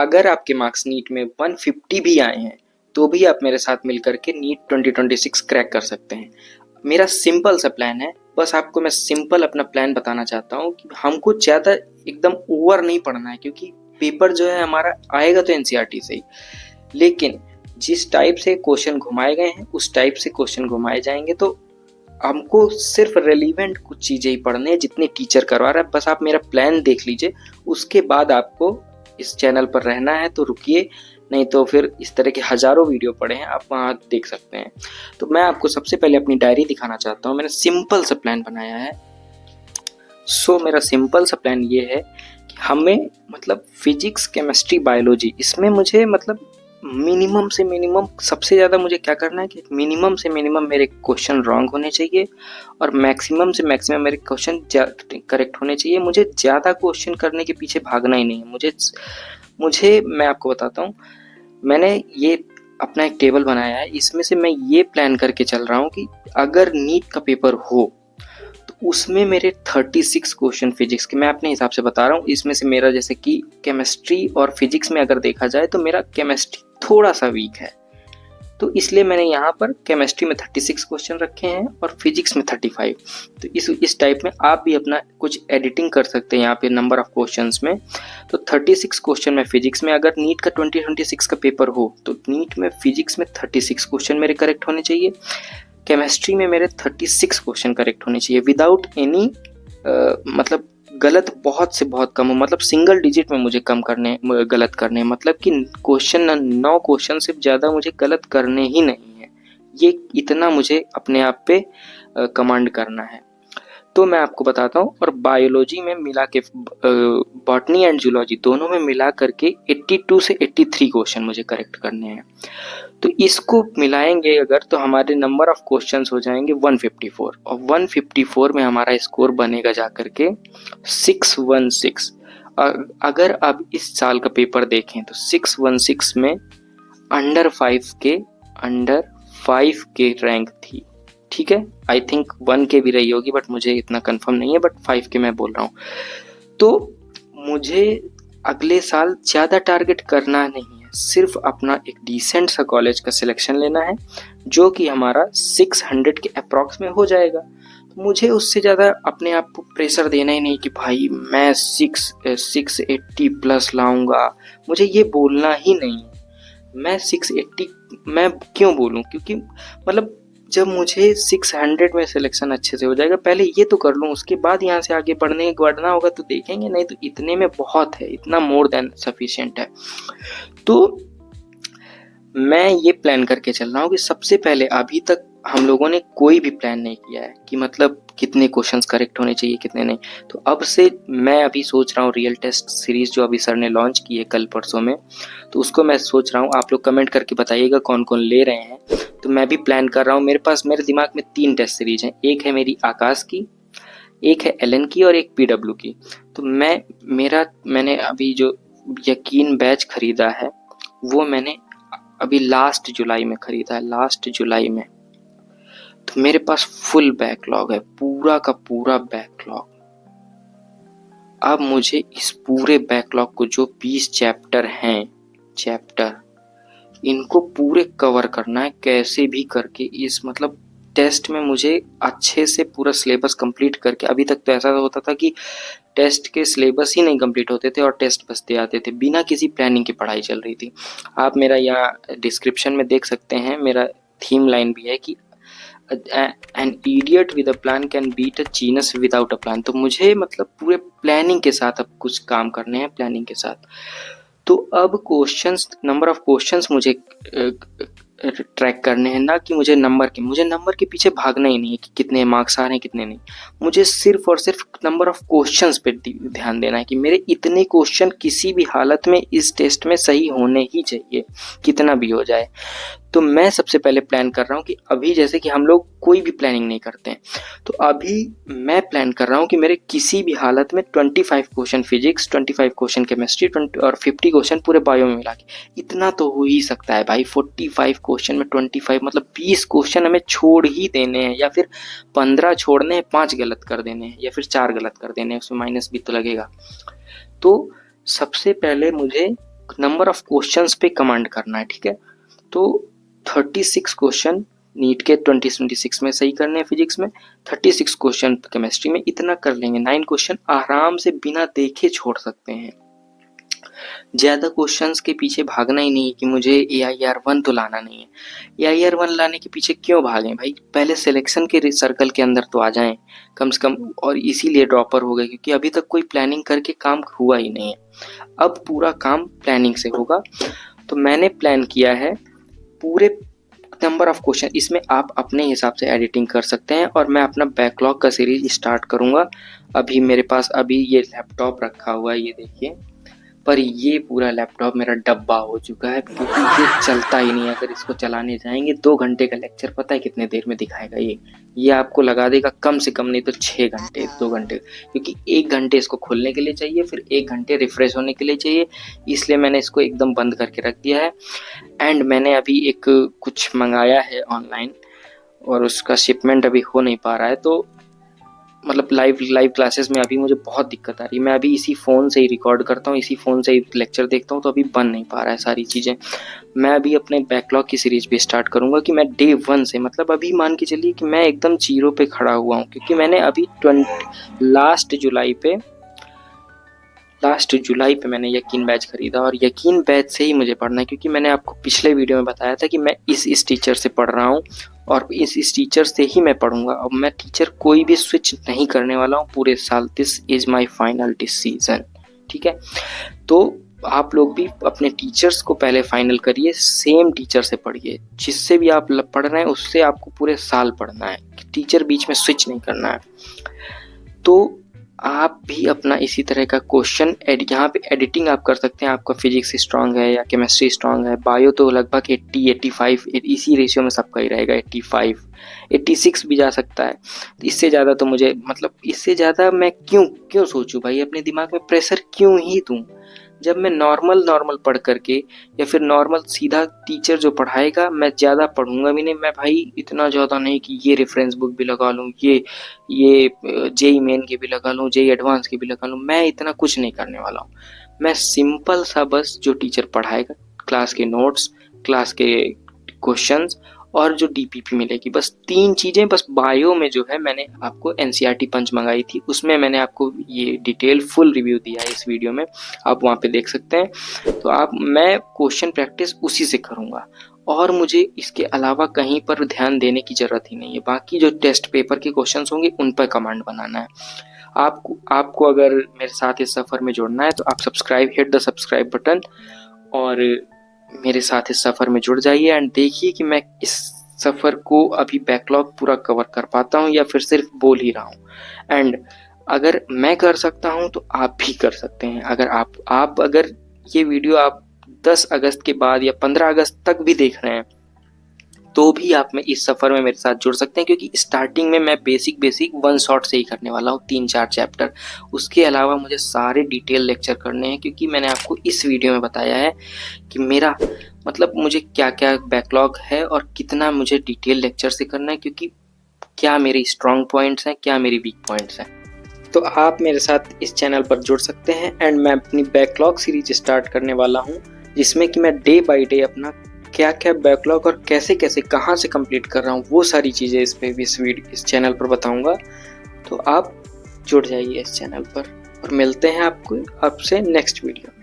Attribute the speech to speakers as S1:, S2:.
S1: अगर आपके marks NEET में 150 भी आए हैं तो भी आप मेरे साथ मिलकर के नीट 2026 क्रैक कर सकते हैं। मेरा सिंपल सा प्लान है, बस आपको मैं सिंपल अपना प्लान बताना चाहता हूँ कि हमको ज़्यादा एकदम ओवर नहीं पढ़ना है, क्योंकि पेपर जो है हमारा आएगा तो एनसीईआरटी से ही, लेकिन जिस टाइप से क्वेश्चन घुमाए गए हैं उस टाइप से क्वेश्चन घुमाए जाएंगे। तो हमको सिर्फ रेलिवेंट कुछ चीज़ें ही पढ़ने हैं जितने टीचर करवा रहा है। बस आप मेरा प्लान देख लीजिए, उसके बाद आपको इस चैनल पर रहना है तो रुकिए, नहीं तो फिर इस तरह के हज़ारों वीडियो पड़े हैं, आप वहाँ देख सकते हैं। तो मैं आपको सबसे पहले अपनी डायरी दिखाना चाहता हूँ। मैंने सिंपल सा प्लान बनाया है। मेरा सिंपल सा प्लान ये है कि हमें मतलब फिजिक्स, केमिस्ट्री, बायोलॉजी, इसमें मुझे मतलब मिनिमम से मिनिमम सबसे ज़्यादा मुझे क्या करना है कि मिनिमम से मिनिमम मेरे क्वेश्चन रॉन्ग होने चाहिए और मैक्सिमम से मैक्सिमम मेरे क्वेश्चन करेक्ट होने चाहिए। मुझे ज़्यादा क्वेश्चन करने के पीछे भागना ही नहीं है। मुझे मैं आपको बताता हूँ, मैंने ये अपना एक टेबल बनाया है, इसमें से मैं ये प्लान करके चल रहा हूँ कि अगर नीट का पेपर हो तो उसमें मेरे 36 क्वेश्चन फिजिक्स के, मैं अपने हिसाब से बता रहा हूँ, इसमें से मेरा जैसे कि केमिस्ट्री और फिजिक्स में अगर देखा जाए तो मेरा केमिस्ट्री थोड़ा सा वीक है, तो इसलिए मैंने यहाँ पर केमिस्ट्री में 36 क्वेश्चन रखे हैं और फिजिक्स में 35। तो इस टाइप में आप भी अपना कुछ एडिटिंग कर सकते हैं यहाँ पे नंबर ऑफ क्वेश्चंस में। तो 36 क्वेश्चन में फिजिक्स में, अगर नीट का 2026 का पेपर हो तो नीट में फिजिक्स में 36 क्वेश्चन मेरे करेक्ट होने चाहिए, केमिस्ट्री में मेरे 36 क्वेश्चन करेक्ट होने चाहिए विदाउट एनी मतलब गलत बहुत से बहुत कम हो, मतलब सिंगल डिजिट में मुझे कम करने गलत करने, मतलब कि क्वेश्चन 9 क्वेश्चन से ज़्यादा मुझे गलत करने ही नहीं है। ये इतना मुझे अपने आप पे कमांड करना है। तो मैं आपको बताता हूँ, और बायोलॉजी में मिला के बॉटनी एंड जूलॉजी दोनों में मिला करके 82 से 83 क्वेश्चन मुझे करेक्ट करने हैं। तो इसको मिलाएंगे अगर तो हमारे नंबर ऑफ क्वेश्चंस हो जाएंगे 154, और 154 में हमारा स्कोर बनेगा जाकर के 616। अगर अब इस साल का पेपर देखें तो 616 में अंडर 5 के रैंक थी, ठीक है। आई थिंक 1 के भी रही होगी, बट मुझे इतना कंफर्म नहीं है, बट 5 के मैं बोल रहा हूँ। तो मुझे अगले साल ज़्यादा टारगेट करना नहीं है, सिर्फ अपना एक डिसेंट सा कॉलेज का सिलेक्शन लेना है जो कि हमारा 600 के अप्रॉक्स में हो जाएगा। मुझे उससे ज़्यादा अपने आप को प्रेशर देना ही नहीं कि भाई मैं 680 प्लस लाऊंगा, मुझे ये बोलना ही नहीं। मैं 680 मैं क्यों बोलूँ, क्योंकि मतलब जब मुझे 600 में सिलेक्शन अच्छे से हो जाएगा, पहले ये तो कर लूँ, उसके बाद यहाँ से आगे बढ़ना होगा तो देखेंगे, नहीं तो इतने में बहुत है, इतना मोर देन सफिशिएंट है। तो मैं ये प्लान करके चल रहा हूँ कि सबसे पहले अभी तक हम लोगों ने कोई भी प्लान नहीं किया है कि मतलब कितने क्वेश्चंस करेक्ट होने चाहिए कितने नहीं। तो अब से मैं अभी सोच रहा हूँ रियल टेस्ट सीरीज जो अभी सर ने लॉन्च की है कल परसों में, तो उसको मैं सोच रहा हूँ, आप लोग कमेंट करके बताइएगा कौन कौन ले रहे हैं। तो मैं भी प्लान कर रहा हूँ, मेरे दिमाग में 3 टेस्ट सीरीज हैं, एक है मेरी आकाश की, एक है एलन की और एक पीडब्ल्यू की। तो मैंने अभी जो यकीन बैच खरीदा है वो मैंने अभी लास्ट जुलाई में खरीदा है, लास्ट जुलाई में। तो मेरे पास फुल बैकलॉग है, पूरा का पूरा बैकलॉग। अब मुझे इस पूरे बैकलॉग को, जो 20 चैप्टर हैं, इनको पूरे कवर करना है कैसे भी करके। इस मतलब टेस्ट में मुझे अच्छे से पूरा सिलेबस कंप्लीट करके, अभी तक तो ऐसा होता था कि टेस्ट के सिलेबस ही नहीं कंप्लीट होते थे और टेस्ट बसते आते थे, बिना किसी प्लानिंग की पढ़ाई चल रही थी। आप मेरा यहाँ डिस्क्रिप्शन में देख सकते हैं, मेरा थीम लाइन भी है कि an idiot with a plan can beat a genius without a plan. तो मुझे मतलब पूरे प्लानिंग के साथ अब कुछ काम करने हैं, प्लानिंग के साथ। तो अब क्वेश्चंस, नंबर ऑफ क्वेश्चंस मुझे ट्रैक करने हैं, ना कि मुझे नंबर के पीछे भागना ही नहीं है कि कितने मार्क्स आ रहे हैं कितने नहीं। मुझे सिर्फ और सिर्फ नंबर ऑफ क्वेश्चंस पे ध्यान देना है कि मेरे इतने क्वेश्चन किसी भी हालत में इस टेस्ट में सही होने ही चाहिए, कितना भी हो जाए। तो मैं सबसे पहले प्लान कर रहा हूँ कि अभी जैसे कि हम लोग कोई भी प्लानिंग नहीं करते हैं, तो अभी मैं प्लान कर रहा हूँ कि मेरे किसी भी हालत में 25 क्वेश्चन फिजिक्स, 25 क्वेश्चन केमिस्ट्री और 50 क्वेश्चन पूरे बायो में मिला के, इतना तो हो ही सकता है भाई। 45 क्वेश्चन में 25 मतलब 20 क्वेश्चन हमें छोड़ ही देने हैं, या फिर 15 छोड़ने हैं, 5 गलत कर देने हैं, या फिर 4 गलत कर देने हैं, उसमें माइनस भी तो लगेगा। तो सबसे पहले मुझे नंबर ऑफ क्वेश्चंस पे कमांड करना है, ठीक है। तो 36 क्वेश्चन नीट के 2026 में सही करने हैं फिजिक्स में, 36 क्वेश्चन केमिस्ट्री में, इतना कर लेंगे। 9 क्वेश्चन आराम से बिना देखे छोड़ सकते हैं। ज़्यादा क्वेश्चंस के पीछे भागना ही नहीं है कि मुझे AIR1 तो लाना नहीं है। AIR1 लाने के पीछे क्यों भागें भाई, पहले सिलेक्शन के सर्कल के अंदर तो आ जाएं कम से कम। और इसीलिए ड्रॉपर हो गए क्योंकि अभी तक कोई प्लानिंग करके काम हुआ ही नहीं है। अब पूरा काम प्लानिंग से होगा। तो मैंने प्लान किया है पूरे नंबर ऑफ क्वेश्चन, इसमें आप अपने हिसाब से एडिटिंग कर सकते हैं। और मैं अपना बैकलॉग का सीरीज स्टार्ट करूंगा। अभी मेरे पास अभी ये लैपटॉप रखा हुआ है, ये देखिए, पर ये पूरा लैपटॉप मेरा डब्बा हो चुका है क्योंकि ये चलता ही नहीं है। अगर इसको चलाने जाएंगे 2 घंटे का लेक्चर पता है कितने देर में दिखाएगा ये आपको लगा देगा कम से कम नहीं तो 6 घंटे 2 घंटे, क्योंकि 1 घंटे इसको खोलने के लिए चाहिए, फिर 1 घंटे रिफ्रेश होने के लिए चाहिए। इसलिए मैंने इसको एकदम बंद करके रख दिया है। एंड मैंने अभी एक कुछ मंगाया है ऑनलाइन और उसका शिपमेंट अभी हो नहीं पा रहा है। तो मतलब लाइव क्लासेस में अभी मुझे बहुत दिक्कत आ रही है। मैं अभी इसी फ़ोन से ही रिकॉर्ड करता हूँ, इसी फ़ोन से ही लेक्चर देखता हूँ, तो अभी बन नहीं पा रहा है सारी चीज़ें। मैं अभी अपने बैकलॉग की सीरीज भी स्टार्ट करूँगा कि मैं डे 1 से, मतलब अभी मान के चलिए कि मैं एकदम 0 पे खड़ा हुआ हूँ, क्योंकि मैंने अभी लास्ट जुलाई पे मैंने यकीन बैच खरीदा और यकीन बैच से ही मुझे पढ़ना है, क्योंकि मैंने आपको पिछले वीडियो में बताया था कि मैं इस टीचर से पढ़ रहा हूँ और इस टीचर से ही मैं पढ़ूंगा। अब मैं टीचर कोई भी स्विच नहीं करने वाला हूँ पूरे साल। This is my final decision, ठीक है। तो आप लोग भी अपने टीचर्स को पहले फाइनल करिए, सेम टीचर से पढ़िए, जिससे भी आप पढ़ रहे हैं उससे आपको पूरे साल पढ़ना है, टीचर बीच में स्विच नहीं करना है। तो आप भी अपना इसी तरह का क्वेश्चन यहाँ पे एडिटिंग आप कर सकते हैं। आपका फिजिक्स स्ट्रांग है या केमिस्ट्री स्ट्रांग है, बायो तो लगभग 80-85 इसी रेशियो में सबका ही रहेगा, 85-86 भी जा सकता है। इससे ज़्यादा तो मुझे, मतलब इससे ज़्यादा मैं क्यों सोचूं भाई, अपने दिमाग में प्रेशर क्यों ही दूं, जब मैं नॉर्मल पढ़ करके या फिर नॉर्मल सीधा टीचर जो पढ़ाएगा मैं ज़्यादा पढ़ूंगा भी नहीं। मैं भाई इतना ज़्यादा नहीं कि ये रेफरेंस बुक भी लगा लूँ, ये जेई मेन के भी लगा लूँ, जेई एडवांस के भी लगा लूँ, मैं इतना कुछ नहीं करने वाला हूँ। मैं सिंपल सा बस जो टीचर पढ़ाएगा, क्लास के नोट्स, क्लास के क्वेश्चंस और जो DPP मिलेगी, बस 3 चीज़ें। बस बायो में जो है मैंने आपको NCERT पंच मंगाई थी, उसमें मैंने आपको ये डिटेल फुल रिव्यू दिया है इस वीडियो में, आप वहाँ पे देख सकते हैं। तो मैं क्वेश्चन प्रैक्टिस उसी से करूँगा और मुझे इसके अलावा कहीं पर ध्यान देने की ज़रूरत ही नहीं है। बाकी जो टेस्ट पेपर के क्वेश्चन होंगे उन पर कमांड बनाना है। आपको अगर मेरे साथ इस सफ़र में जुड़ना है तो आप हिट द सब्सक्राइब बटन और मेरे साथ इस सफ़र में जुड़ जाइए एंड देखिए कि मैं इस सफ़र को अभी बैकलॉग पूरा कवर कर पाता हूँ या फिर सिर्फ बोल ही रहा हूँ। एंड अगर मैं कर सकता हूँ तो आप भी कर सकते हैं। अगर ये वीडियो आप 10 अगस्त के बाद या 15 अगस्त तक भी देख रहे हैं तो भी आप में इस सफ़र में मेरे साथ जुड़ सकते हैं, क्योंकि स्टार्टिंग में मैं बेसिक 1 शॉट से ही करने वाला हूँ, 3-4 चैप्टर। उसके अलावा मुझे सारे डिटेल लेक्चर करने हैं, क्योंकि मैंने आपको इस वीडियो में बताया है कि मेरा मतलब मुझे क्या क्या बैकलॉग है और कितना मुझे डिटेल लेक्चर से करना है, क्योंकि क्या मेरे स्ट्रॉन्ग पॉइंट्स हैं, क्या मेरी वीक पॉइंट्स हैं। तो आप मेरे साथ इस चैनल पर जुड़ सकते हैं एंड मैं अपनी बैकलॉग सीरीज स्टार्ट करने वाला हूँ, जिसमें कि मैं डे बाय डे अपना क्या क्या बैकलॉग और कैसे कहाँ से कंप्लीट कर रहा हूँ वो सारी चीज़ें इस चैनल पर बताऊँगा। तो आप जुड़ जाइए इस चैनल पर और मिलते हैं आपसे नेक्स्ट वीडियो।